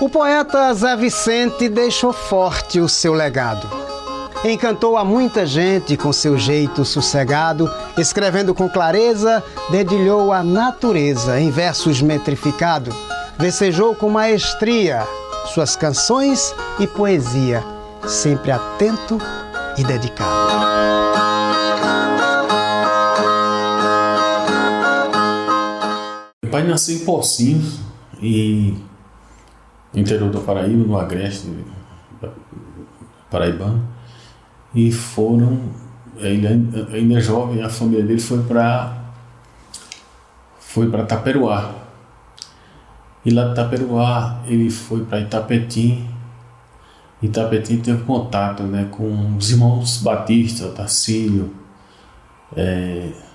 O poeta Zé Vicente deixou forte o seu legado. Encantou a muita gente com seu jeito sossegado, escrevendo com clareza, dedilhou a natureza em versos metrificados, versejou com maestria suas canções e poesia, sempre atento e dedicado. Meu pai nasceu em Pocinhos, no interior da Paraíba, no Agreste paraibano, e ele ainda jovem, a família dele foi para Taperoá. E lá de Taperoá ele foi para Itapetim. Itapetim teve contato, né, com os irmãos Batista, Tacílio,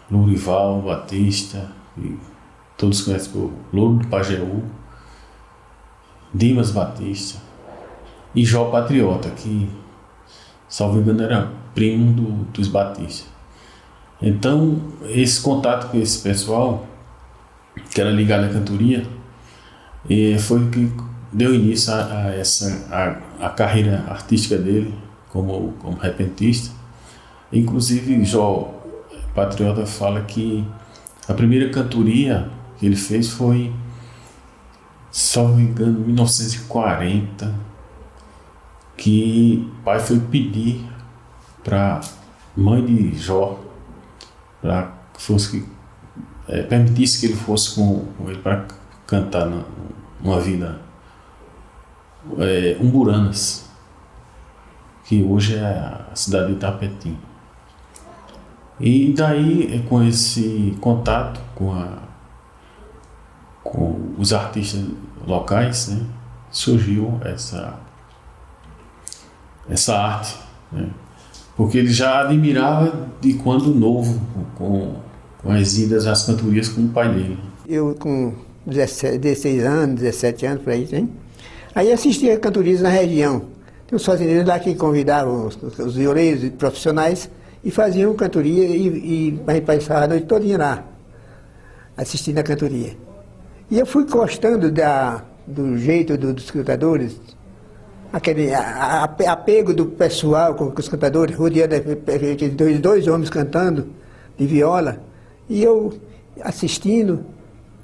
Lourival Batista, e todos conhecem o Louro do Pajeú, Dimas Batista e Jó Patriota, que, salvo engano, era primo dos Batista. Então, esse contato com esse pessoal, que era ligado à cantoria, foi o que deu início a carreira artística dele como repentista. Inclusive, Jó Patriota fala que a primeira cantoria que ele fez foi, salvo engano, em 1940, que o pai foi pedir para mãe de Jó para que fosse permitisse que ele fosse com ele para cantar numa vila Umburanas, que hoje é a cidade de Itapetim. E daí, com esse contato com os artistas locais, né, surgiu essa arte, né, porque ele já admirava de quando novo com as idas às cantorias com o pai dele. Eu com 16 anos, 17 anos, por aí, sim. Aí assistia cantorias na região. Tem uns fazendeiros lá que convidavam os violeiros profissionais e faziam cantoria e a gente passava a noite todinha lá, assistindo a cantoria. E eu fui gostando do jeito dos cantadores, aquele apego do pessoal com os cantadores, rodeando dois homens cantando de viola, e eu assistindo,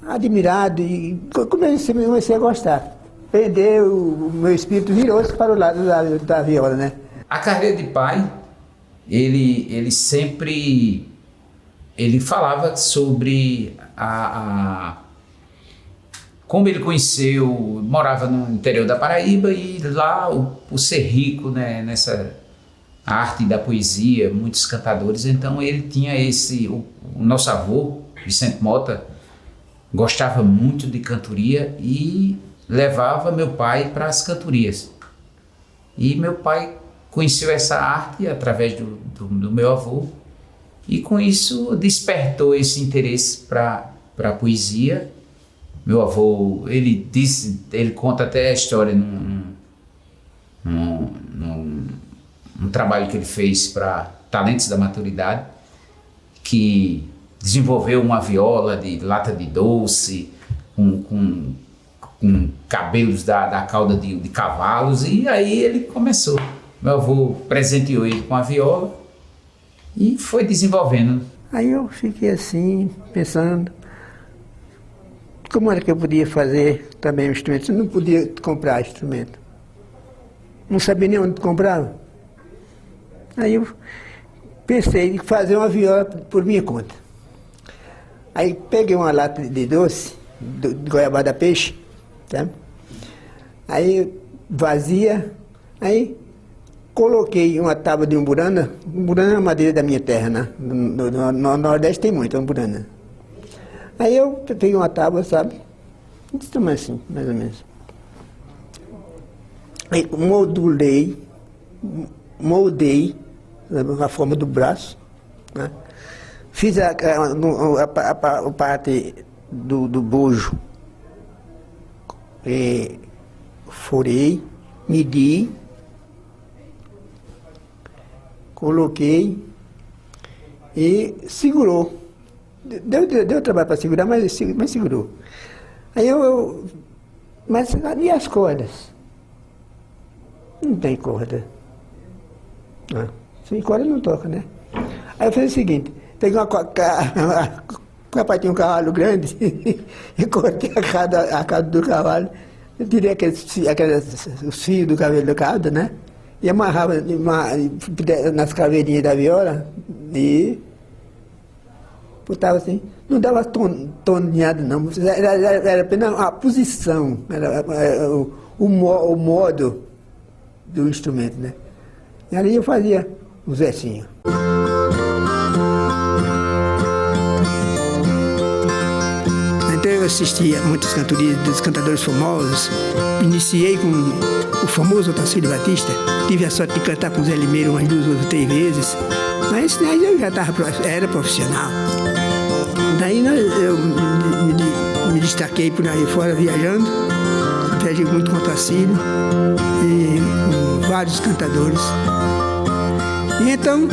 admirado, e comecei a gostar. Perdeu, o meu espírito virou-se para o lado da viola, né? A carreira de pai, ele sempre falava sobre como ele conheceu, morava no interior da Paraíba e lá por ser rico, né, nessa arte da poesia, muitos cantadores, então ele tinha o nosso avô, Vicente Mota, gostava muito de cantoria e levava meu pai para as cantorias. E meu pai conheceu essa arte através do meu avô e com isso despertou esse interesse para a poesia. Meu avô, ele conta até a história num trabalho que ele fez para Talentos da Maturidade, que desenvolveu uma viola de lata de doce, com cabelos da cauda de cavalos, e aí ele começou. Meu avô presenteou ele com a viola e foi desenvolvendo. Aí eu fiquei assim, pensando, como era que eu podia fazer também um instrumento? Eu não podia comprar instrumento. Não sabia nem onde comprava. Aí eu pensei em fazer uma viola por minha conta. Aí peguei uma lata de doce, de goiabada peixe, tá? Aí vazia, aí coloquei uma tábua de umburana. Umburana é a madeira da minha terra, né? No Nordeste tem muito umburana. Aí eu peguei uma tábua, sabe? Desse tamanho assim, mais ou menos. Aí moldei a forma do braço, né? Fiz a parte do bojo, furei, medi, coloquei e segurou. Deu trabalho para segurar, mas segurou. Aí eu Mas e as cordas? Não tem corda. Ah, sem corda não toca, né? Aí eu fiz o seguinte, peguei papai tinha um cavalo grande e cortei a cauda do cavalo, eu tirei os fios do cabelo da cauda, né? E amarrava nas caveirinhas da viola e botava assim. Não dava tonhada não, era apenas a posição, era o modo do instrumento, né? E ali eu fazia os versinhos. Então eu assistia muitas cantorias dos cantadores famosos. Iniciei com o famoso Otacílio Batista. Tive a sorte de cantar com o Zé Limeiro umas 2 ou 3 vezes. Mas aí eu já era profissional. Daí eu me destaquei por aí fora viajando. Viajei muito com o Otacílio e com vários cantadores. E então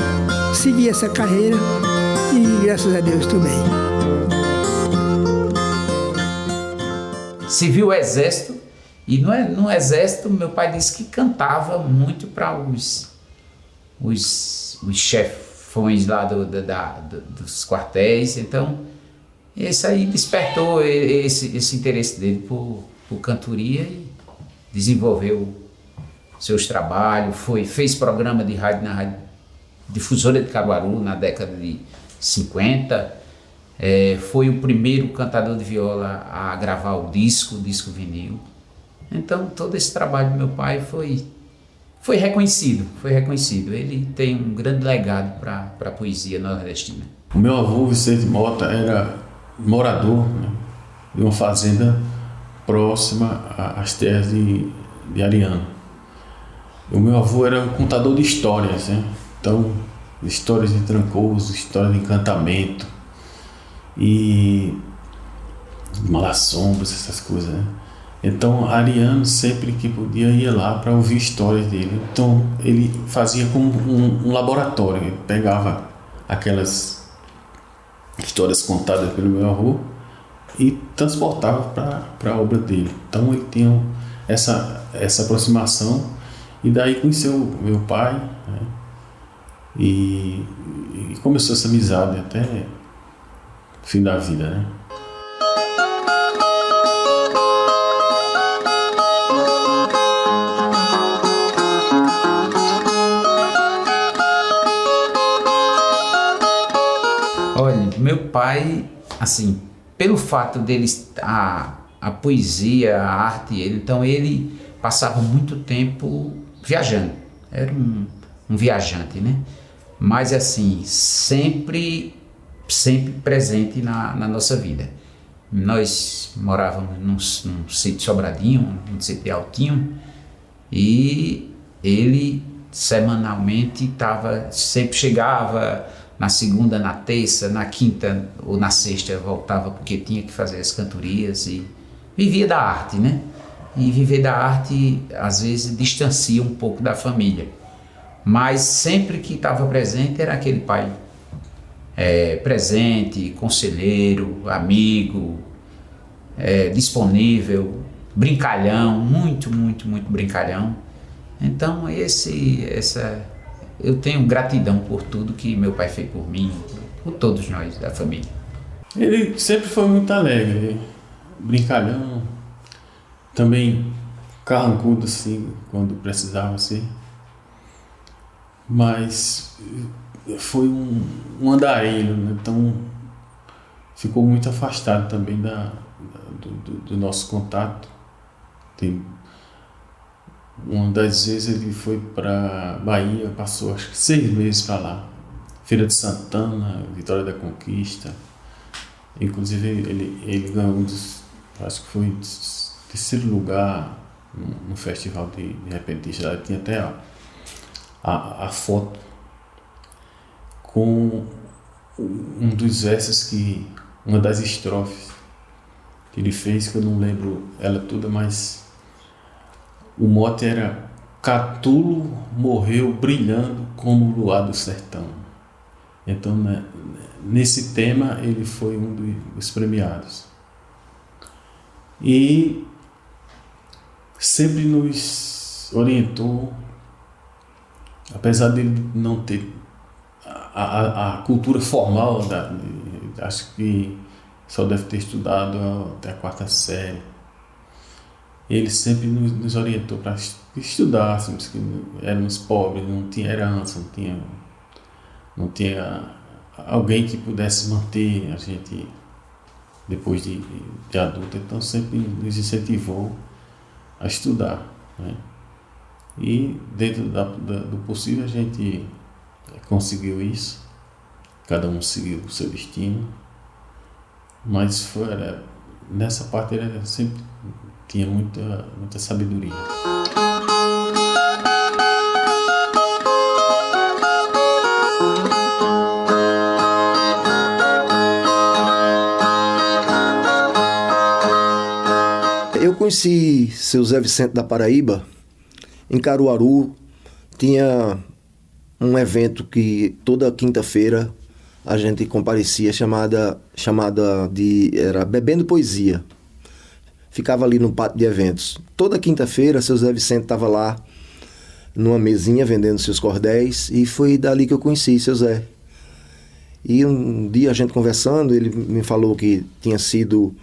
segui essa carreira e graças a Deus estou bem. Serviu o exército e no exército meu pai disse que cantava muito para os chefões lá dos quartéis. Então isso aí despertou esse interesse dele por cantoria e desenvolveu seus trabalhos, fez programa de rádio na Rádio Difusora de Caruaru na década de 50. Foi o primeiro cantador de viola a gravar o disco vinil. Então todo esse trabalho do meu pai foi reconhecido. Ele tem um grande legado para a poesia nordestina. O meu avô, Vicente Mota, era morador, né, de uma fazenda próxima às terras de Ariano. O meu avô era um contador de histórias, né? Então, histórias de Trancoso, histórias de encantamento e Malassombros, essas coisas, né? Então, Ariano sempre que podia ia lá para ouvir histórias dele. Então, ele fazia como um laboratório. Ele pegava aquelas histórias contadas pelo meu avô e transportava para a obra dele. Então, ele tinha essa aproximação e daí conheceu meu pai, né? E começou essa amizade até o fim da vida, né? Olha, meu pai, assim, pelo fato dele, a poesia, a arte, então ele passava muito tempo viajando, era um viajante, né? Mas assim, sempre presente na nossa vida. Nós morávamos num sítio Sobradinho, num sítio Altinho, e ele semanalmente sempre chegava na segunda, na terça, na quinta ou na sexta voltava porque tinha que fazer as cantorias e vivia da arte, né? E viver da arte às vezes distancia um pouco da família, mas sempre que estava presente era aquele pai presente, conselheiro, amigo, disponível, brincalhão, muito brincalhão. Então eu tenho gratidão por tudo que meu pai fez por mim, por todos nós da família. Ele sempre foi muito alegre, brincalhão, também carrancudo assim, quando precisava ser. Mas foi um andarilho, né? Então ficou muito afastado também do nosso contato. Uma das vezes ele foi para Bahia, passou acho que 6 meses para lá. Feira de Santana, Vitória da Conquista. Inclusive ele ganhou acho que foi terceiro lugar no festival de repentistas. Ela tinha até a foto com um dos versos uma das estrofes que ele fez, que eu não lembro ela toda, mas o mote era: Catulo morreu brilhando como o luar do sertão. Então, né, nesse tema ele foi um dos premiados. E sempre nos orientou, apesar dele não ter a cultura formal, acho que só deve ter estudado até a 4ª série. Ele sempre nos orientou para estudássemos, que éramos pobres, não tinha herança, não tinha alguém que pudesse manter a gente depois de adulto. Então sempre nos incentivou a estudar, né? E dentro do possível a gente conseguiu isso, cada um seguiu o seu destino, mas nessa parte ele sempre tinha muita sabedoria. Eu conheci seu Zé Vicente da Paraíba, em Caruaru. Tinha um evento que toda quinta-feira a gente comparecia, era Bebendo Poesia. Ficava ali no pátio de eventos. Toda quinta-feira, seu Zé Vicente estava lá, numa mesinha, vendendo seus cordéis, e foi dali que eu conheci seu Zé. E um dia a gente conversando, ele me falou que tinha sido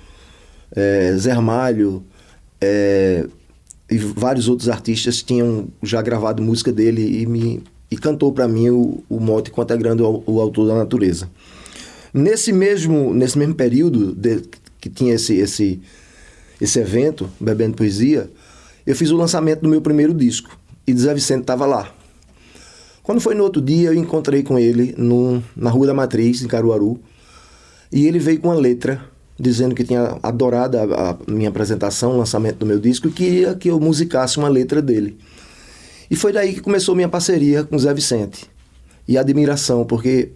Zé Ramalho e vários outros artistas tinham já gravado música dele e cantou para mim o mote Consagrando o Autor da Natureza. Nesse mesmo período que tinha esse evento, Bebendo Poesia, eu fiz o lançamento do meu primeiro disco, e Zé Vicente estava lá. Quando foi no outro dia, eu encontrei com ele na Rua da Matriz, em Caruaru, e ele veio com uma letra dizendo que tinha adorado a minha apresentação, o lançamento do meu disco, e queria que eu musicasse uma letra dele. E foi daí que começou minha parceria com Zé Vicente. E a admiração, porque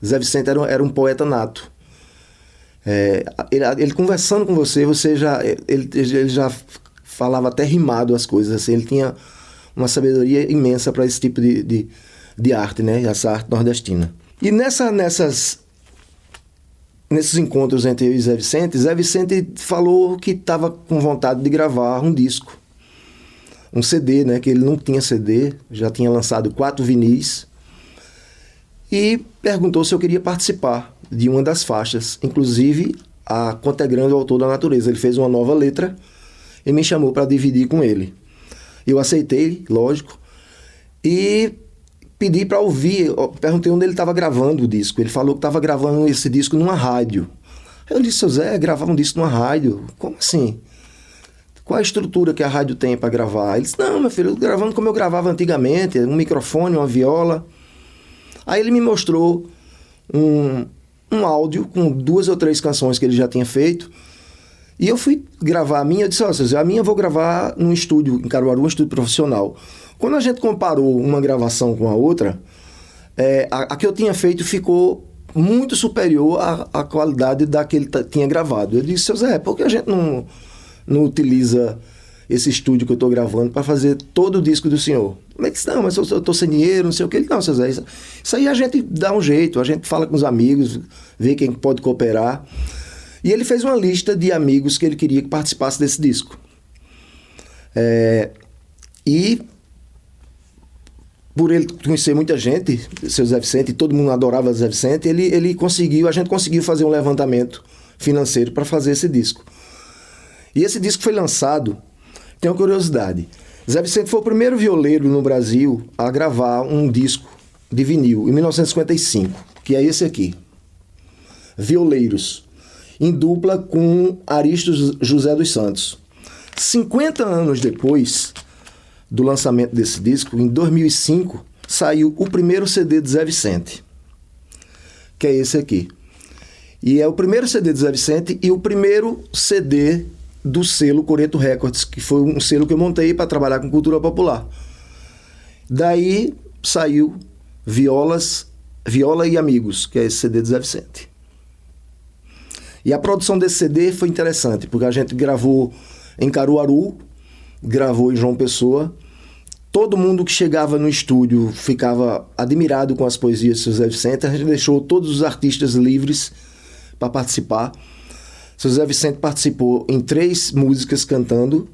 Zé Vicente era um poeta nato. Ele conversando com você ele já falava até rimado as coisas, assim. Ele tinha uma sabedoria imensa para esse tipo de arte, né? Essa arte nordestina. E nesses encontros entre eu e Zé Vicente falou que estava com vontade de gravar um disco, um CD, né? Que ele não tinha CD, já tinha lançado 4 vinis, e perguntou se eu queria participar de uma das faixas, inclusive a Consagrando o Autor da Natureza. Ele fez uma nova letra e me chamou para dividir com ele. Eu aceitei, lógico, e pedi para ouvir. Perguntei onde ele estava gravando o disco. Ele falou que estava gravando esse disco numa rádio. Eu disse: seu Zé, gravar um disco numa rádio? Como assim? Qual a estrutura que a rádio tem para gravar? Ele disse: não, meu filho, eu tô gravando como eu gravava antigamente, um microfone, uma viola. Aí ele me mostrou um áudio com 2 ou 3 canções que ele já tinha feito, e eu fui gravar a minha. Eu disse: ó, seu Zé, a minha eu vou gravar num estúdio em Caruaru, um estúdio profissional. Quando a gente comparou uma gravação com a outra, a que eu tinha feito ficou muito superior à qualidade da que ele tinha gravado. Eu disse: seu Zé, por que a gente não utiliza esse estúdio que eu estou gravando para fazer todo o disco do senhor? Ele disse: não, mas eu estou sem dinheiro, não sei o que. Ele: não, seu Zé, isso aí a gente dá um jeito, a gente fala com os amigos, vê quem pode cooperar. E ele fez uma lista de amigos que ele queria que participasse desse disco. E por ele conhecer muita gente, seu Zé Vicente, todo mundo adorava Zé Vicente, a gente conseguiu fazer um levantamento financeiro para fazer esse disco. E esse disco foi lançado, tem uma curiosidade: Zé Vicente foi o primeiro violeiro no Brasil a gravar um disco de vinil, em 1955, que é esse aqui, Violeiros, em dupla com Aristos José dos Santos. 50 anos depois do lançamento desse disco, em 2005, saiu o primeiro CD de Zé Vicente, que é esse aqui. E é o primeiro CD de Zé Vicente e o primeiro CD do selo Coreto Records, que foi um selo que eu montei para trabalhar com cultura popular. Daí saiu Viola e Amigos, que é esse CD de Zé Vicente. E a produção desse CD foi interessante, porque a gente gravou em Caruaru, gravou em João Pessoa. Todo mundo que chegava no estúdio ficava admirado com as poesias de seu Zé Vicente. A gente deixou todos os artistas livres para participar. Seu Zé Vicente participou em 3 músicas cantando,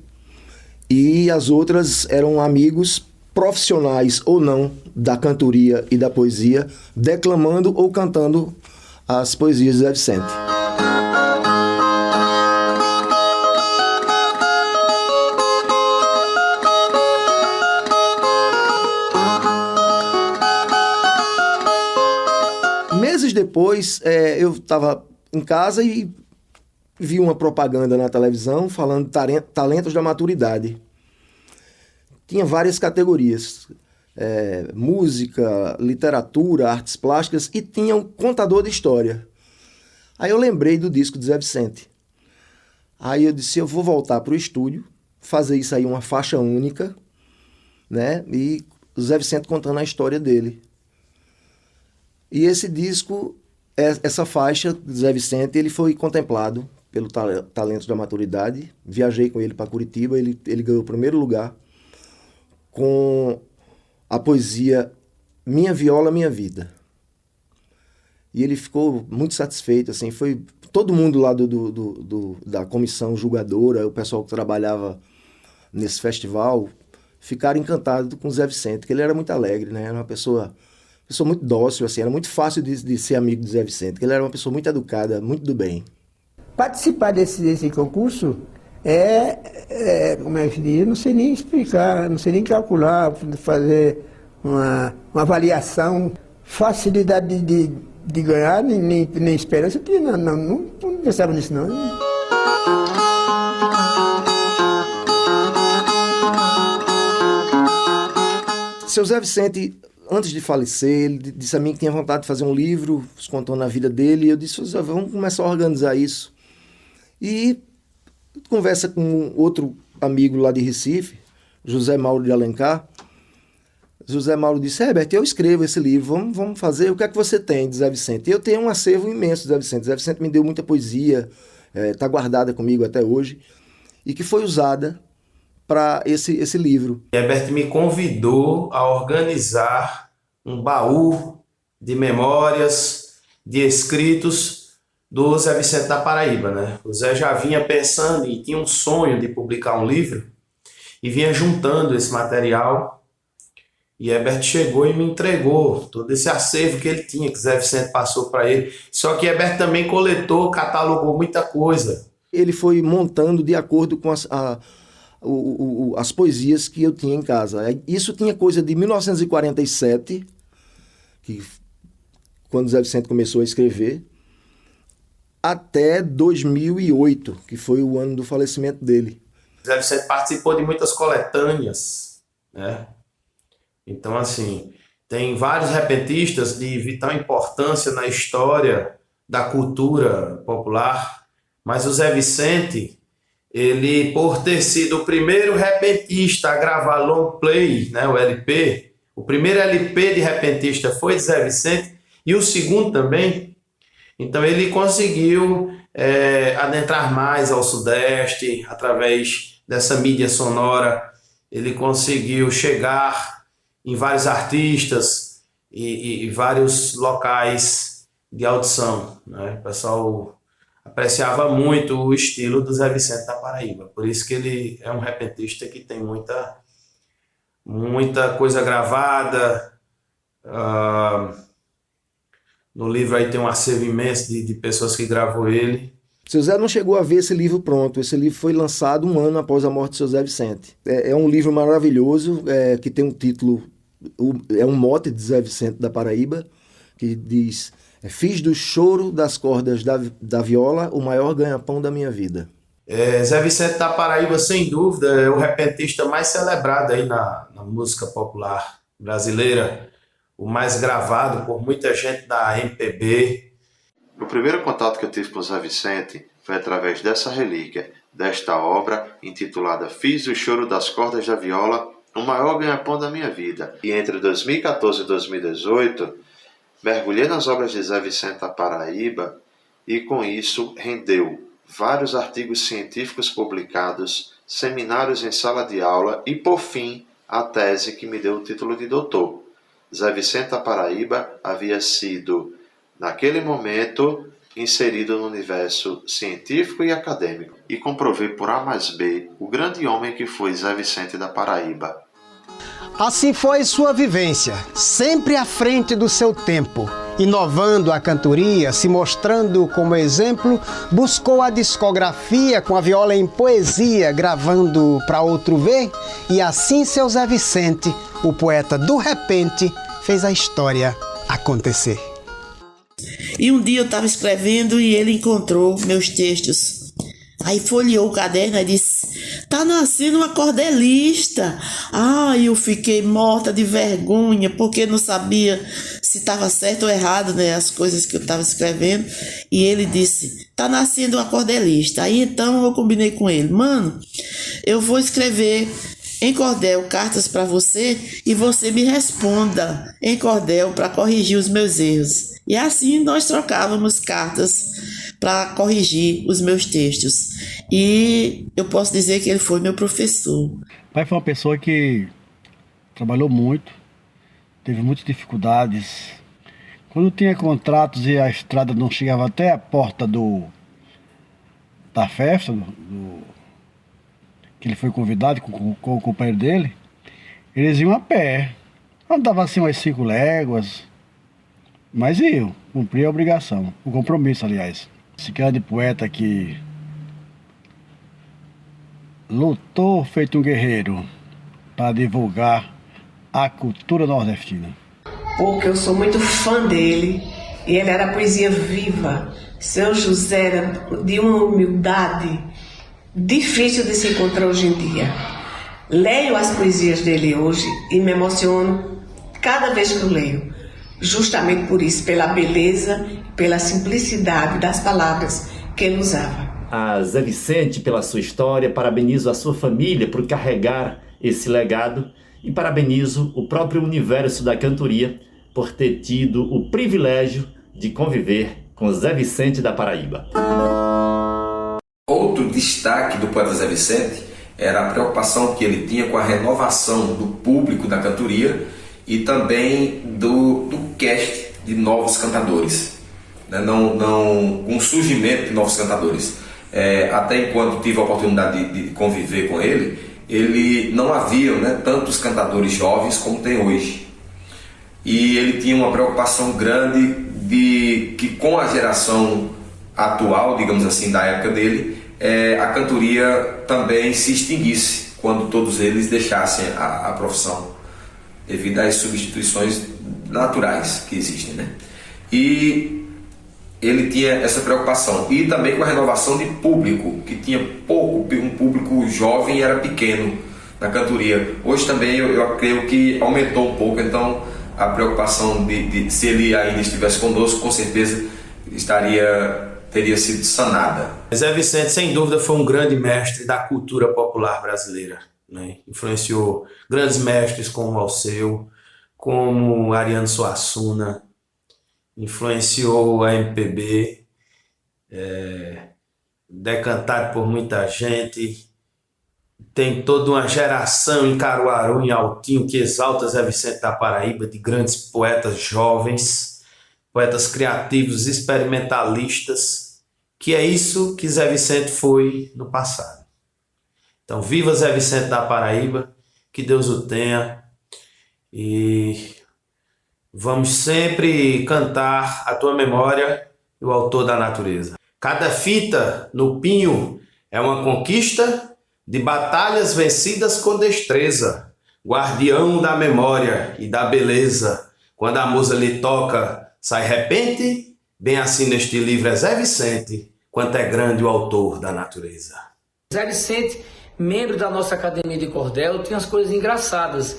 e as outras eram amigos profissionais ou não da cantoria e da poesia, declamando ou cantando as poesias de Zé Vicente. Meses depois, eu estava em casa e vi uma propaganda na televisão falando de talentos da maturidade. Tinha várias categorias, música, literatura, artes plásticas, e tinha um contador de história. Aí eu lembrei do disco de Zé Vicente. Aí eu disse, eu vou voltar para o estúdio, fazer isso aí uma faixa única, né? E o Zé Vicente contando a história dele. E esse disco, essa faixa do Zé Vicente, ele foi contemplado pelo Talentos da Maturidade. Viajei com ele para Curitiba, ele ganhou o primeiro lugar com a poesia Minha Viola, Minha Vida. E ele ficou muito satisfeito, assim, foi todo mundo lá da comissão julgadora, o pessoal que trabalhava nesse festival, ficaram encantados com o Zé Vicente, que ele era muito alegre, né? Era uma pessoa muito dócil, assim, era muito fácil de ser amigo do Zé Vicente, que ele era uma pessoa muito educada, muito do bem. Participar desse concurso como é que se diz? Não sei nem explicar, não sei nem calcular, fazer uma avaliação, facilidade de ganhar, nem esperança, não pensava nisso não. Seu Zé Vicente, antes de falecer, ele disse a mim que tinha vontade de fazer um livro contando a vida dele, e eu disse, vamos começar a organizar isso. E conversa com outro amigo lá de Recife, José Mauro de Alencar. José Mauro disse, Herbert, eu escrevo esse livro, vamos fazer, o que é que você tem de Zé Vicente? E eu tenho um acervo imenso de Zé Vicente. Zé Vicente me deu muita poesia, está guardada comigo até hoje, e que foi usada para esse livro. Herbert me convidou a organizar um baú de memórias, de escritos do Zé Vicente da Paraíba, né? O Zé já vinha pensando e tinha um sonho de publicar um livro e vinha juntando esse material, e Herbert chegou e me entregou todo esse acervo que ele tinha, que Zé Vicente passou para ele. Só que Herbert também coletou, catalogou muita coisa. Ele foi montando de acordo com as poesias que eu tinha em casa. Isso tinha coisa de 1947, quando Zé Vicente começou a escrever, até 2008, que foi o ano do falecimento dele. Zé Vicente participou de muitas coletâneas, né? Então, assim, tem vários repentistas de vital importância na história da cultura popular, mas o Zé Vicente, ele, por ter sido o primeiro repentista a gravar long play, né, o LP, o primeiro LP de repentista foi de Zé Vicente, e o segundo também. Então ele conseguiu adentrar mais ao Sudeste, através dessa mídia sonora, ele conseguiu chegar em vários artistas e vários locais de audição, né? O pessoal apreciava muito o estilo do Zé Vicente da Paraíba, por isso que ele é um repentista que tem muita coisa gravada. No livro aí tem um acervo imenso de pessoas que gravou ele. Seu Zé não chegou a ver esse livro pronto. Esse livro foi lançado um ano após a morte de seu Zé Vicente. É um livro maravilhoso, que tem um título, é um mote de Zé Vicente da Paraíba, que diz: fiz do choro das cordas da viola o maior ganha-pão da minha vida. Zé Vicente da Paraíba, sem dúvida, é o repentista mais celebrado aí na música popular brasileira, o mais gravado por muita gente da MPB. O primeiro contato que eu tive com o Zé Vicente foi através dessa relíquia, desta obra intitulada Fiz o Choro das Cordas da Viola, o maior ganha-pão da minha vida. E entre 2014 e 2018, mergulhei nas obras de Zé Vicente da Paraíba e com isso rendeu vários artigos científicos publicados, seminários em sala de aula e, por fim, a tese que me deu o título de doutor. Zé Vicente da Paraíba havia sido, naquele momento, inserido no universo científico e acadêmico, e comprovei por A mais B o grande homem que foi Zé Vicente da Paraíba. Assim foi sua vivência, sempre à frente do seu tempo. Inovando a cantoria, se mostrando como exemplo, buscou a discografia com a viola em poesia, gravando para outro ver, e assim seu Zé Vicente, o poeta do repente, fez a história acontecer. E um dia eu estava escrevendo e ele encontrou meus textos. Aí folheou o caderno e disse: "Tá nascendo uma cordelista." Eu fiquei morta de vergonha, porque não sabia se estava certo ou errado, né, as coisas que eu estava escrevendo. E ele disse: "Tá nascendo uma cordelista." Aí então eu combinei com ele: "Mano, eu vou escrever em cordel cartas para você e você me responda em cordel para corrigir os meus erros." E assim nós trocávamos cartas para corrigir os meus textos. E eu posso dizer que ele foi meu professor. O pai foi uma pessoa que trabalhou muito, teve muitas dificuldades. Quando tinha contratos e a estrada não chegava até a porta da festa, que ele foi convidado com o companheiro dele, eles iam a pé. Andava assim umas 5 léguas, mas iam, cumprir a obrigação, o compromisso, aliás. Esse grande poeta que lutou feito um guerreiro para divulgar a cultura nordestina. Porque eu sou muito fã dele, e ele era poesia viva. Seu José era de uma humildade difícil de se encontrar hoje em dia. Leio as poesias dele hoje e me emociono cada vez que eu leio, justamente por isso, pela beleza, pela simplicidade das palavras que ele usava. A Zé Vicente, pela sua história, parabenizo a sua família por carregar esse legado e parabenizo o próprio universo da cantoria por ter tido o privilégio de conviver com Zé Vicente da Paraíba. Outro destaque do poeta Zé Vicente era a preocupação que ele tinha com a renovação do público da cantoria e também do cast de novos cantadores, né? Com o surgimento de novos cantadores. Até enquanto tive a oportunidade de conviver com ele não havia, né, tantos cantadores jovens como tem hoje. E ele tinha uma preocupação grande de que com a geração atual, digamos assim, da época dele, a cantoria também se extinguisse quando todos eles deixassem a profissão, devido às substituições naturais que existem, né? E ele tinha essa preocupação, e também com a renovação de público, que tinha um público jovem e era pequeno na cantoria. Hoje também eu creio que aumentou um pouco, então a preocupação de se ele ainda estivesse conosco, com certeza teria sido sanada. Zé Vicente, sem dúvida, foi um grande mestre da cultura popular brasileira, né? Influenciou grandes mestres como Alceu, como Ariano Suassuna, influenciou a MPB, decantado por muita gente. Tem toda uma geração em Caruaru, em Altinho, que exalta Zé Vicente da Paraíba, de grandes poetas jovens, poetas criativos, experimentalistas, que é isso que Zé Vicente foi no passado. Então, viva Zé Vicente da Paraíba, que Deus o tenha, e vamos sempre cantar a tua memória e o autor da natureza. Cada fita no pinho é uma conquista de batalhas vencidas com destreza, guardião da memória e da beleza. Quando a musa lhe toca, sai repente, bem assim neste livro é Zé Vicente, quanto é grande o autor da natureza. Zé Vicente, membro da nossa Academia de Cordel, tinha as coisas engraçadas.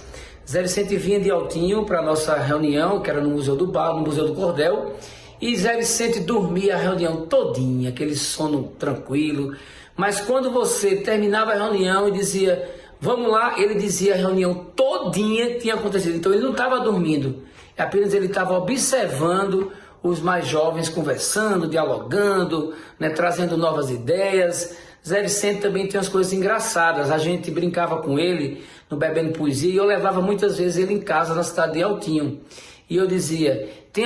Zé Vicente vinha de Altinho para a nossa reunião, que era no Museu do Bar, no Museu do Cordel, e Zé Vicente dormia a reunião todinha, aquele sono tranquilo. Mas quando você terminava a reunião e dizia, vamos lá, ele dizia a reunião todinha tinha acontecido. Então ele não estava dormindo, apenas ele estava observando os mais jovens conversando, dialogando, né, trazendo novas ideias. Zé Vicente também tem umas coisas engraçadas. A gente brincava com ele no Bebendo Poesia e eu levava muitas vezes ele em casa na cidade de Altinho. E eu dizia, tem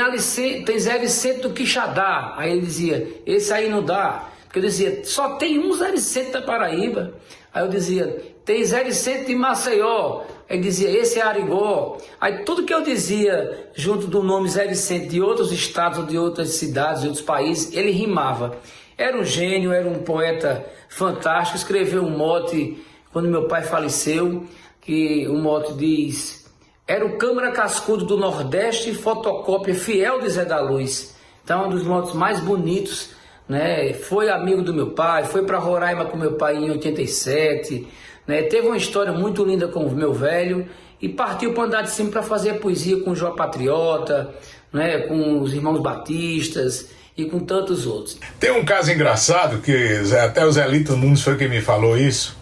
Zé Vicente do Quixadá. Aí ele dizia, esse aí não dá. Porque eu dizia, só tem um Zé Vicente da Paraíba. Aí eu dizia, tem Zé Vicente de Maceió. Aí ele dizia, esse é Arigó. Aí tudo que eu dizia junto do nome Zé Vicente de outros estados, ou de outras cidades, de outros países, ele rimava. Era um gênio, era um poeta fantástico. Escreveu um mote quando meu pai faleceu, que o mote diz, era o Câmara Cascudo do Nordeste, fotocópia fiel de Zé da Luz. Então, um dos motes mais bonitos, né? Foi amigo do meu pai, foi para Roraima com meu pai em 87, né? Teve uma história muito linda com o meu velho e partiu para andar de cima para fazer poesia com o Jó Patriota, né? Com os irmãos Batistas e com tantos outros. Tem um caso engraçado que até o Zé Lito Nunes foi quem me falou isso,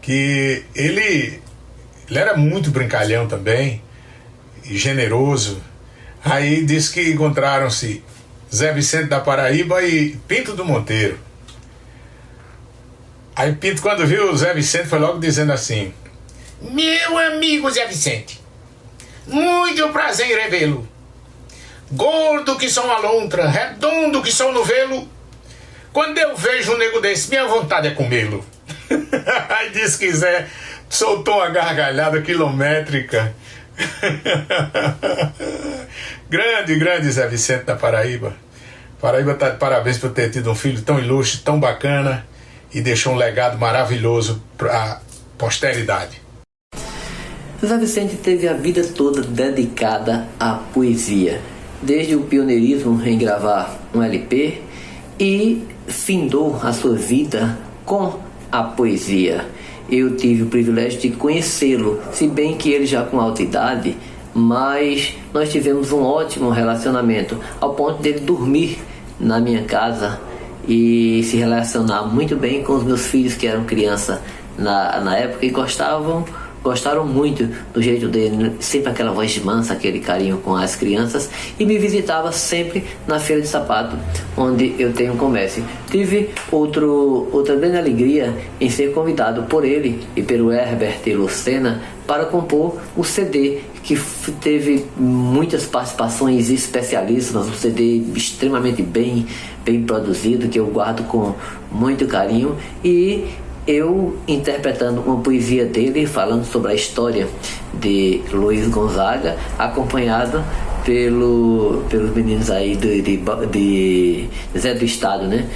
que ele era muito brincalhão também e generoso. Aí disse que encontraram-se Zé Vicente da Paraíba e Pinto do Monteiro. Aí Pinto, quando viu o Zé Vicente, foi logo dizendo assim: meu amigo Zé Vicente, muito prazer em revê-lo. Gordo que sou uma lontra, redondo que sou um novelo. Quando eu vejo um nego desse, minha vontade é comê-lo. Aí disse que Zé soltou uma gargalhada quilométrica. Grande Zé Vicente da Paraíba. Paraíba está de parabéns por ter tido um filho tão ilustre, tão bacana e deixou um legado maravilhoso para a posteridade. Zé Vicente teve a vida toda dedicada à poesia, desde o pioneirismo em gravar um LP e findou a sua vida com a poesia. Eu tive o privilégio de conhecê-lo, se bem que ele já com alta idade, mas nós tivemos um ótimo relacionamento, ao ponto dele dormir na minha casa e se relacionar muito bem com os meus filhos, que eram criança na época, e gostaram muito do jeito dele, sempre aquela voz mansa, aquele carinho com as crianças, e me visitava sempre na Feira de Sapato, onde eu tenho um comércio. Tive outra grande alegria em ser convidado por ele e pelo Herbert e Lucena para compor o CD, que teve muitas participações especialíssimas, um CD extremamente bem produzido, que eu guardo com muito carinho, e eu interpretando uma poesia dele, falando sobre a história de Luiz Gonzaga, acompanhado pelos meninos aí de Zé do Estado, né?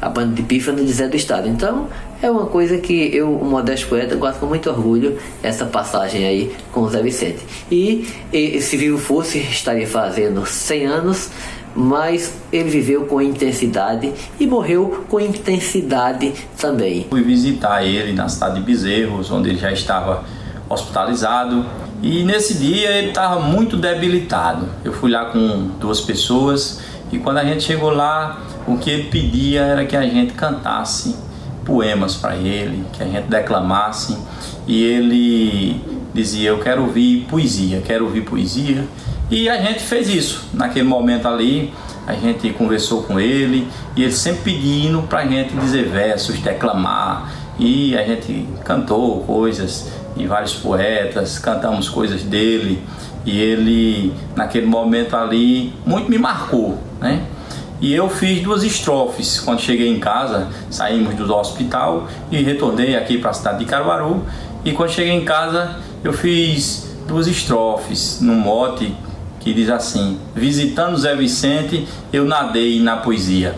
A banda de pífano de Zé do Estado. Então é uma coisa que eu, o modesto poeta, guardo com muito orgulho, essa passagem aí com o Zé Vicente. E se vivo fosse, estaria fazendo 100 anos, mas ele viveu com intensidade e morreu com intensidade também. Fui visitar ele na cidade de Bezerros, onde ele já estava hospitalizado, e nesse dia ele estava muito debilitado. Eu fui lá com 2 pessoas e quando a gente chegou lá, o que ele pedia era que a gente cantasse poemas para ele, que a gente declamasse, e ele dizia: eu quero ouvir poesia. E a gente fez isso. Naquele momento ali, a gente conversou com ele e ele sempre pedindo pra gente dizer versos, declamar. E a gente cantou coisas de vários poetas, cantamos coisas dele. E ele, naquele momento ali, muito me marcou, né? E eu fiz 2 estrofes. Quando cheguei em casa, saímos do hospital e retornei aqui para a cidade de Caruaru. E quando cheguei em casa, eu fiz 2 estrofes num mote que diz assim: visitando Zé Vicente, eu nadei na poesia.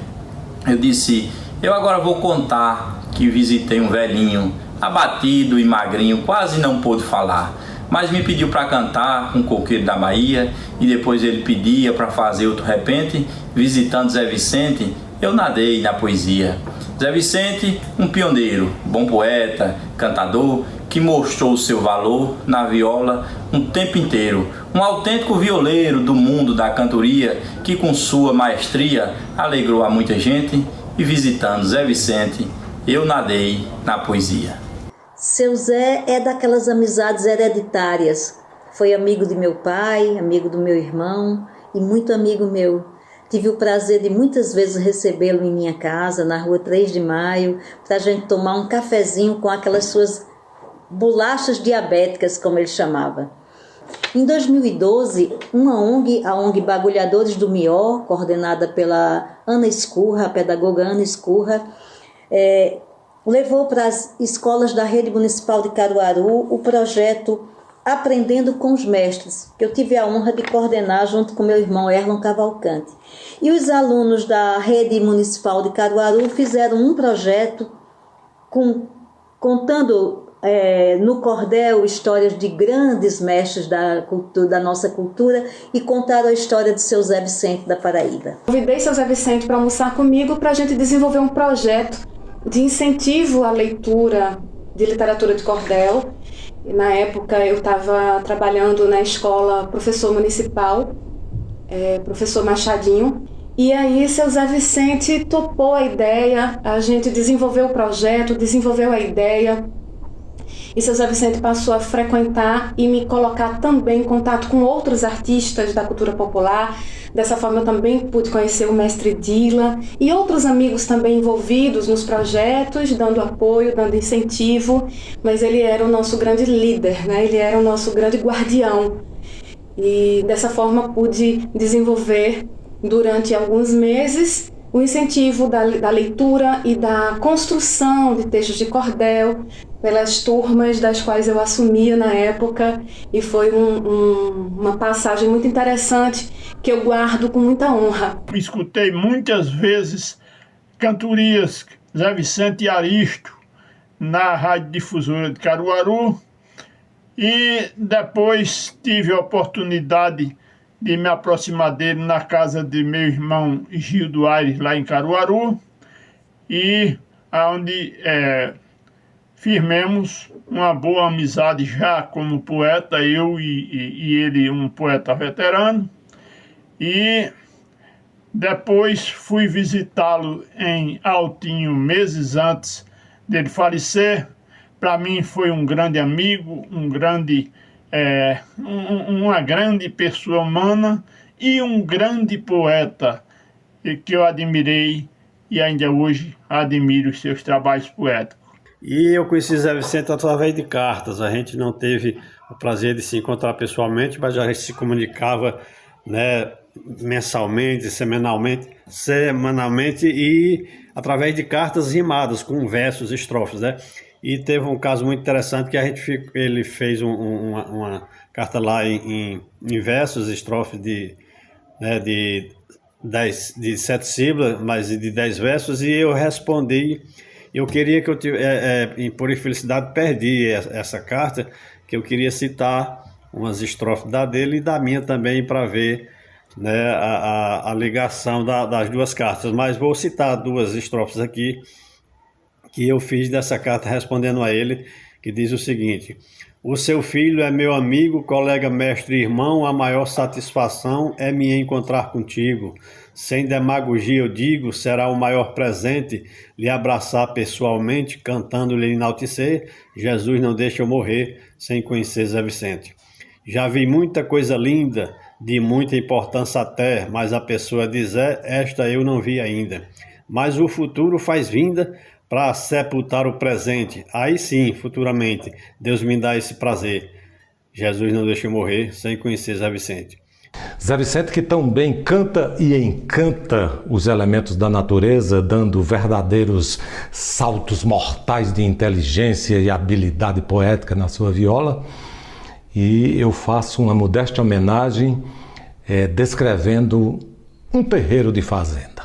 Eu disse: eu agora vou contar que visitei um velhinho, abatido e magrinho, quase não pôde falar, mas me pediu para cantar um coqueiro da Bahia, e depois ele pedia para fazer outro repente. Visitando Zé Vicente, eu nadei na poesia. Zé Vicente, um pioneiro, bom poeta, cantador, que mostrou o seu valor na viola um tempo inteiro. Um autêntico violeiro do mundo da cantoria, que com sua maestria alegrou a muita gente. E visitando Zé Vicente, eu nadei na poesia. Seu Zé é daquelas amizades hereditárias. Foi amigo de meu pai, amigo do meu irmão e muito amigo meu. Tive o prazer de muitas vezes recebê-lo em minha casa, na rua 3 de Maio, para a gente tomar um cafezinho com aquelas suas bolachas diabéticas, como ele chamava. Em 2012, uma ONG, a ONG Bagulhadores do Mió, coordenada pela Ana Escurra, a pedagoga Ana Escurra, levou para as escolas da Rede Municipal de Caruaru o projeto Aprendendo com os Mestres, que eu tive a honra de coordenar junto com meu irmão Erlon Cavalcante. E os alunos da Rede Municipal de Caruaru fizeram um projeto contando no cordel histórias de grandes mestres da nossa cultura e contaram a história de seu Zé Vicente da Paraíba. Convidei seu Zé Vicente para almoçar comigo para a gente desenvolver um projeto de incentivo à leitura de literatura de cordel. E na época eu estava trabalhando na escola professor municipal, professor Machadinho, e aí seu Zé Vicente topou a ideia, a gente desenvolveu o projeto, desenvolveu a ideia, e seu Zé Vicente passou a frequentar e me colocar também em contato com outros artistas da cultura popular. Dessa forma eu também pude conhecer o mestre Dila e outros amigos também envolvidos nos projetos, dando apoio, dando incentivo, mas ele era o nosso grande líder, né? Ele era o nosso grande guardião. E dessa forma pude desenvolver durante alguns meses o incentivo da leitura e da construção de textos de cordel pelas turmas das quais eu assumia na época, e foi uma passagem muito interessante que eu guardo com muita honra. Escutei muitas vezes cantorias Zé Vicente e Aristo na Rádio Difusora de Caruaru, e depois tive a oportunidade de me aproximar dele na casa de meu irmão Gildo Aires, lá em Caruaru, e onde firmemos uma boa amizade já como poeta, eu e ele, um poeta veterano, e depois fui visitá-lo em Altinho meses antes dele falecer. Para mim foi um grande amigo, uma grande pessoa humana e um grande poeta que eu admirei e ainda hoje admiro os seus trabalhos poéticos. E eu conheci Zé Vicente através de cartas. A gente não teve o prazer de se encontrar pessoalmente, mas a gente se comunicava, né, mensalmente, semanalmente e através de cartas rimadas com versos, estrofes, né? E teve um caso muito interessante que ele fez uma carta lá em versos, estrofes de 7 sílabas, mas de 10 versos, e eu respondi. Eu queria que por infelicidade perdi essa carta, que eu queria citar umas estrofes dele e da minha também para ver, né, a ligação das duas cartas. Mas vou citar 2 estrofes aqui que eu fiz dessa carta respondendo a ele, que diz o seguinte: o seu filho é meu amigo, colega, mestre e irmão, a maior satisfação é me encontrar contigo. Sem demagogia eu digo, será o maior presente lhe abraçar pessoalmente, cantando-lhe enaltecer, Jesus não deixa eu morrer sem conhecer Zé Vicente. Já vi muita coisa linda, de muita importância até, mas a pessoa de Zé, esta eu não vi ainda. Mas o futuro faz vinda para sepultar o presente. Aí sim, futuramente, Deus me dá esse prazer. Jesus não deixa eu morrer sem conhecer Zé Vicente. Zé Vicente, que tão bem canta e encanta os elementos da natureza, dando verdadeiros saltos mortais de inteligência e habilidade poética na sua viola. E eu faço uma modesta homenagem descrevendo um terreiro de fazenda.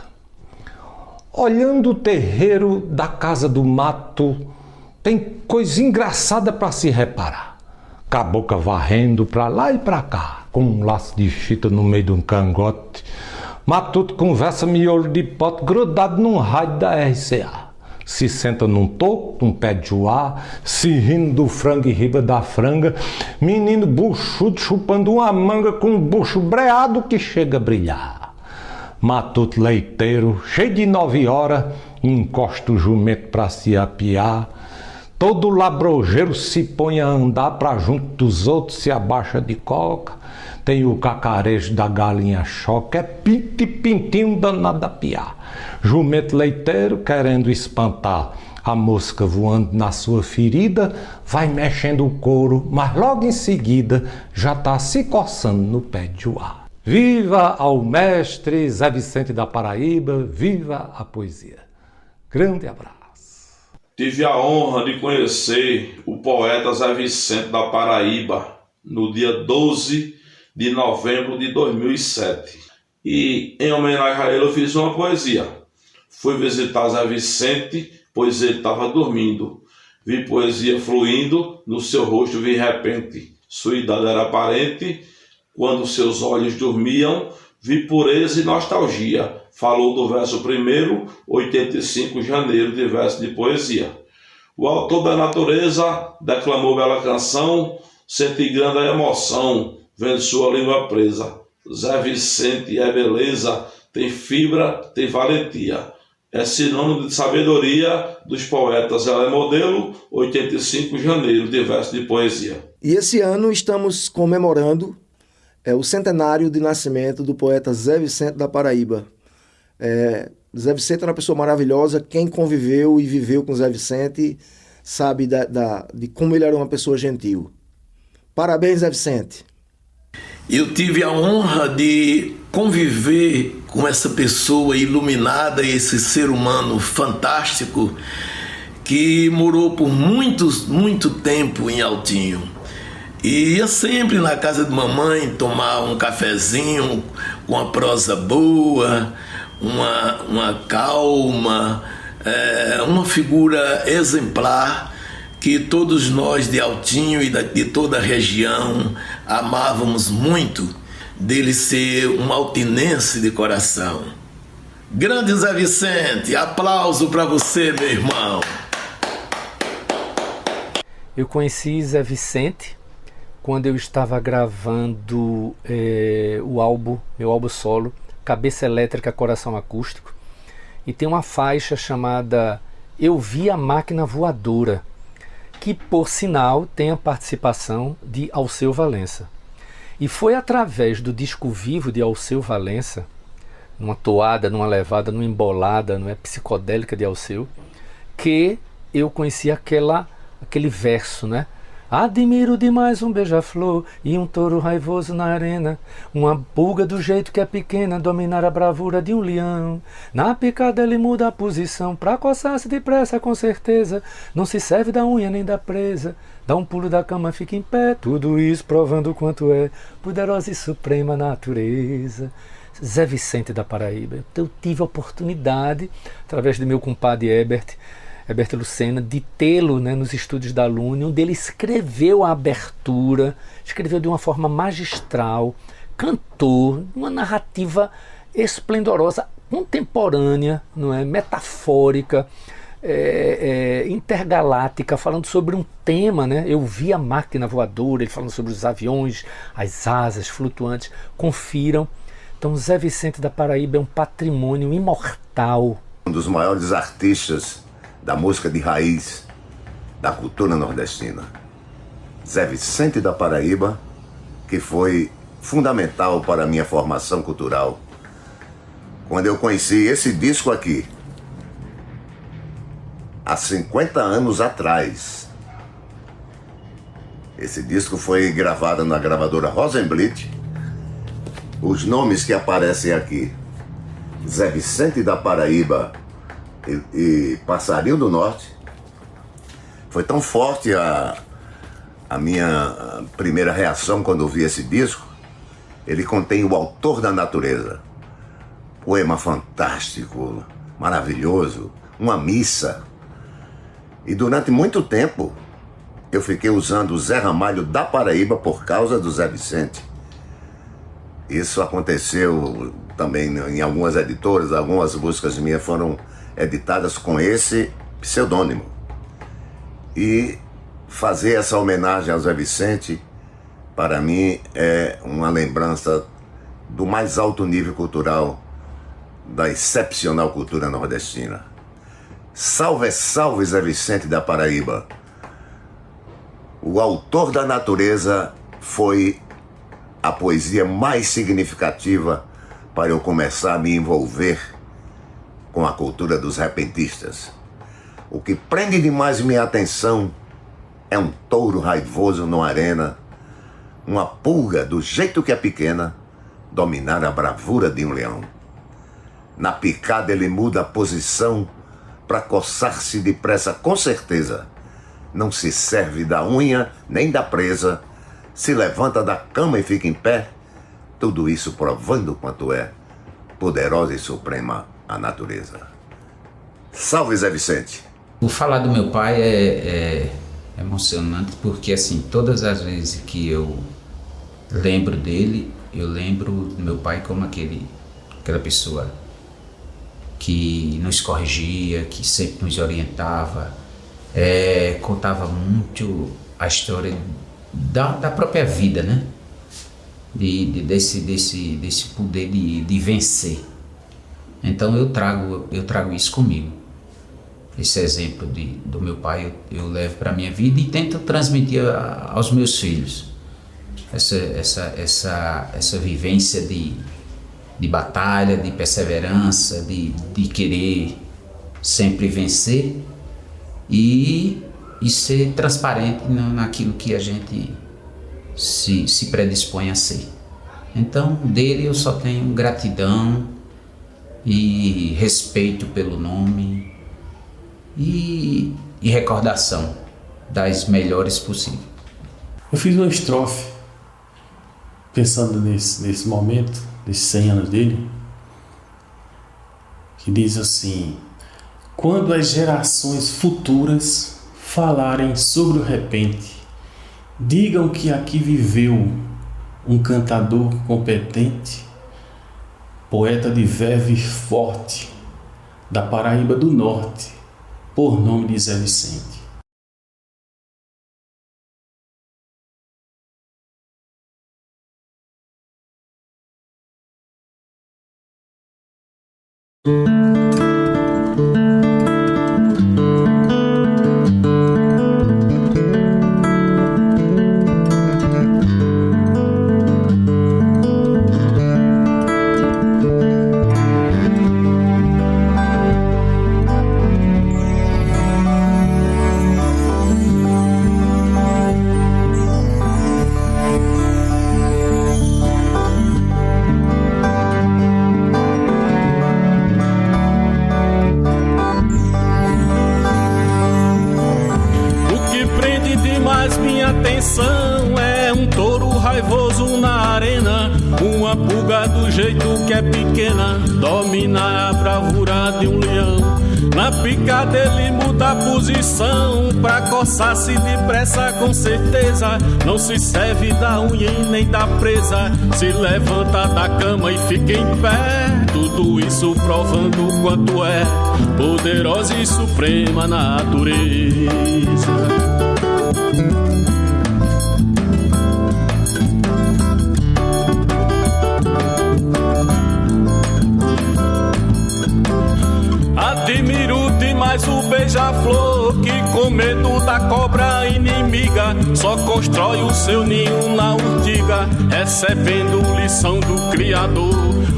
Olhando o terreiro da Casa do Mato, tem coisa engraçada para se reparar. Cabocla varrendo para lá e para cá, com um laço de fita no meio de um cangote. Matuto conversa miolo de pote grudado num raio da RCA. Se senta num toco, num pé de joá, se rindo do frango e riba da franga. Menino buchudo chupando uma manga com um bucho breado que chega a brilhar. Matuto leiteiro, cheio de 9 horas, encosta o jumento pra se apiar. Todo labrojeiro se põe a andar pra junto dos outros, se abaixa de coca. Tem o cacarejo da galinha choca, é pinto e pintinho danado a piar. Jumento leiteiro querendo espantar A mosca voando na sua ferida vai mexendo o couro, mas logo em seguida já está se coçando no pé de joá. Viva ao mestre Zé Vicente da Paraíba, viva a poesia. Grande abraço. Tive a honra de conhecer o poeta Zé Vicente da Paraíba no dia 12 de novembro de 2007. E em homenagem a ele eu fiz uma poesia. Fui visitar Zé Vicente, pois ele estava dormindo. Vi poesia fluindo, no seu rosto vi repente. Sua idade era aparente, quando seus olhos dormiam, vi pureza e nostalgia. Falou do verso primeiro, 85 de janeiro, de verso de poesia. O autor da natureza declamou bela canção, senti grande emoção, vendo sua língua presa. Zé Vicente é beleza, tem fibra, tem valentia. É sinônimo de sabedoria dos poetas. Ela é modelo, 85 de janeiro, de verso de poesia. E esse ano estamos comemorando o centenário de nascimento do poeta Zé Vicente da Paraíba. Zé Vicente é uma pessoa maravilhosa. Quem conviveu e viveu com Zé Vicente sabe de como ele era uma pessoa gentil. Parabéns, Zé Vicente. Eu tive a honra de conviver com essa pessoa iluminada, esse ser humano fantástico que morou por muito tempo em Altinho. E ia sempre na casa de mamãe tomar um cafezinho com a prosa boa, uma calma, uma figura exemplar que todos nós de Altinho e de toda a região amávamos muito, dele ser um altinense de coração. Grande Zé Vicente, aplauso para você, meu irmão. Eu conheci Zé Vicente quando eu estava gravando meu álbum solo, Cabeça Elétrica, Coração Acústico, e tem uma faixa chamada Eu Vi a Máquina Voadora, que por sinal tem a participação de Alceu Valença. E foi através do disco vivo de Alceu Valença, numa toada, numa levada, numa embolada, não é, psicodélica de Alceu, que eu conheci aquele verso, né? Admiro demais um beija-flor e um touro raivoso na arena, uma pulga do jeito que é pequena dominar a bravura de um leão. Na picada ele muda a posição pra coçar-se depressa, com certeza. Não se serve da unha nem da presa, dá um pulo da cama, fica em pé. Tudo isso provando o quanto é poderosa e suprema natureza. Zé Vicente da Paraíba. Eu tive a oportunidade, através do meu compadre Herbert Lucena, de tê-lo, né, nos estúdios da Lune, onde ele escreveu a abertura, escreveu de uma forma magistral, cantou uma narrativa esplendorosa, contemporânea, não é, metafórica, intergaláctica, falando sobre um tema, né? Eu vi a máquina voadora, ele falando sobre os aviões, as asas flutuantes. Confiram. Então, Zé Vicente da Paraíba é um patrimônio imortal. Um dos maiores artistas da música de raiz, da cultura nordestina. Zé Vicente da Paraíba, que foi fundamental para a minha formação cultural. Quando eu conheci esse disco aqui, há 50 anos atrás, esse disco foi gravado na gravadora Rosenblit. Os nomes que aparecem aqui, Zé Vicente da Paraíba e Passarinho do Norte, foi tão forte a minha primeira reação quando eu vi esse disco. Ele contém O Autor da Natureza, poema fantástico, maravilhoso, uma missa. E durante muito tempo eu fiquei usando o Zé Ramalho da Paraíba por causa do Zé Vicente. Isso aconteceu também em algumas editoras, algumas músicas minhas foram editadas com esse pseudônimo. E fazer essa homenagem ao Zé Vicente, para mim, é uma lembrança do mais alto nível cultural, da excepcional cultura nordestina. Salve, salve Zé Vicente da Paraíba! O Autor da Natureza foi a poesia mais significativa para eu começar a me envolver com a cultura dos repentistas. O que prende demais minha atenção é um touro raivoso numa arena, uma pulga do jeito que é pequena, dominar a bravura de um leão. Na picada ele muda a posição para coçar-se depressa, com certeza. Não se serve da unha nem da presa, se levanta da cama e fica em pé, tudo isso provando quanto é poderosa e suprema a natureza. Salve, Zé Vicente! O falar do meu pai é emocionante porque, assim, todas as vezes que eu lembro dele, eu lembro do meu pai como aquela pessoa que nos corrigia, que sempre nos orientava, contava muito a história da própria vida, né? Desse poder de vencer. Então eu trago isso comigo. Esse exemplo do meu pai eu levo para a minha vida e tento transmitir aos meus filhos. Essa vivência de batalha, de perseverança, de querer sempre vencer e ser transparente naquilo que a gente se predispõe a ser. Então, dele eu só tenho gratidão e respeito pelo nome e recordação das melhores possíveis. Eu fiz uma estrofe pensando nesse momento, nesses 100 anos dele, que diz assim: quando as gerações futuras falarem sobre o repente, digam que aqui viveu um cantador competente, poeta de verve forte, da Paraíba do Norte, por nome de Zé Vicente. É um touro raivoso na arena, uma pulga do jeito que é pequena, domina a bravura de um leão. Na picada ele muda a posição pra coçar-se depressa, com certeza. Não se serve da unha e nem da presa, se levanta da cama e fica em pé. Tudo isso provando quanto é poderosa e suprema a natureza. Admiro demais o beija-flor que, com medo da cobra inimiga, só constrói o seu ninho na urtiga, recebendo lição do Criador.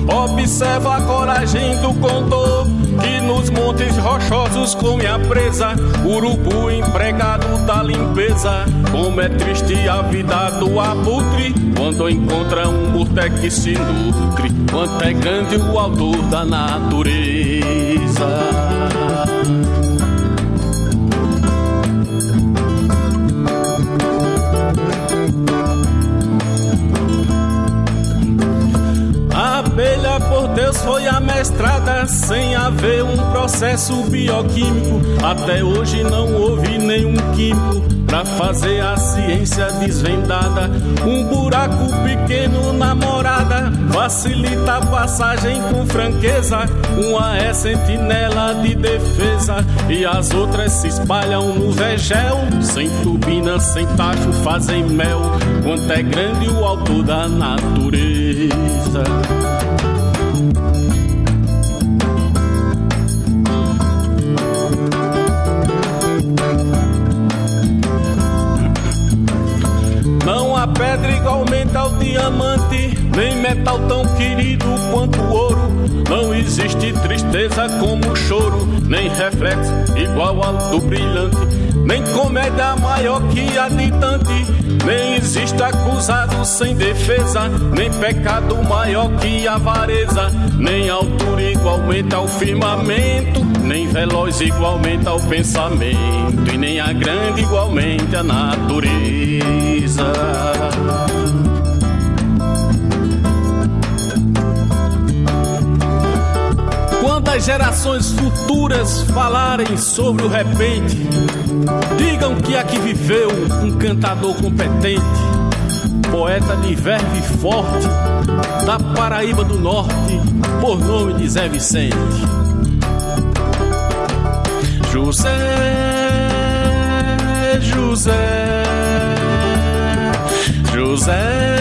Observa a coragem do condor que nos montes rochosos come a presa, urubu empregado da limpeza. Como é triste a vida do abutre quando encontra um murté que se nutre. Quanto é grande o autor da natureza. A abelha, por Deus, foi amestrada sem haver um processo bioquímico. Até hoje não houve nenhum químico pra fazer a ciência desvendada. Um buraco pequeno na morada facilita a passagem com franqueza. Uma é sentinela de defesa e as outras se espalham no vegel. Sem turbina, sem tacho, fazem mel. Quanto é grande o autor da natureza. Não a pedra igualmente ao diamante, nem metal tão querido quanto o ouro. Não existe tristeza como o choro, nem reflexo igual ao do brilhante, nem comédia maior que a de Dante, nem existe acusado sem defesa, nem pecado maior que a avareza, nem altura igualmente ao firmamento, nem veloz igualmente ao pensamento, e nem a grande igualmente à natureza. Quando as gerações futuras falarem sobre o repente, digam que aqui viveu um cantador competente, poeta de verve forte, da Paraíba do Norte, por nome de Zé Vicente. José, José, José.